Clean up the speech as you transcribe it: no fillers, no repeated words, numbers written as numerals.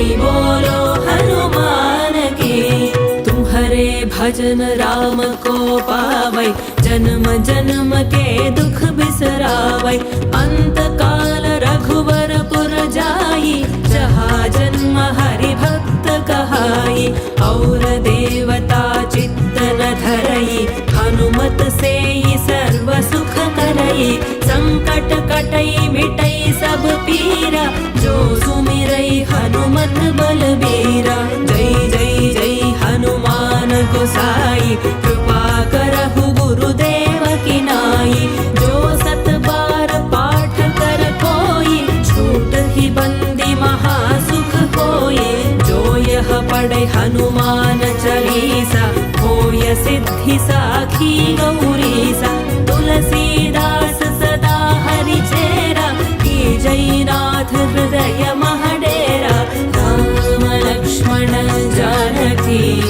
जय बोलो हनुमान की। तुम्हारे भजन राम को पावै, जन्म जन्म के दुख बिसरावै। अंत काल रघुवरपुर जाई, जहाँ जन्म हरि भक्त कहाई। और देवता चित्त न धरई, हनुमत से सर्व सुख करई। संकट कटई मिटई सब पीरा, जो सुमिरई हनुमत बलबीरा। जय जय जय हनुमान गोसाई, कृपा करहु गुरुदेव की नाई। जो सत बार पाठ कर कोई, छूट ही बंदी महासुख होए। जो यह पढ़े हनुमान चालीसा, होय सिद्धि साखी गौरीसा। तुलसीदास सदा हरि चेरा, की जयनाथ हृदय महडेरा। राम लक्ष्मण जानकी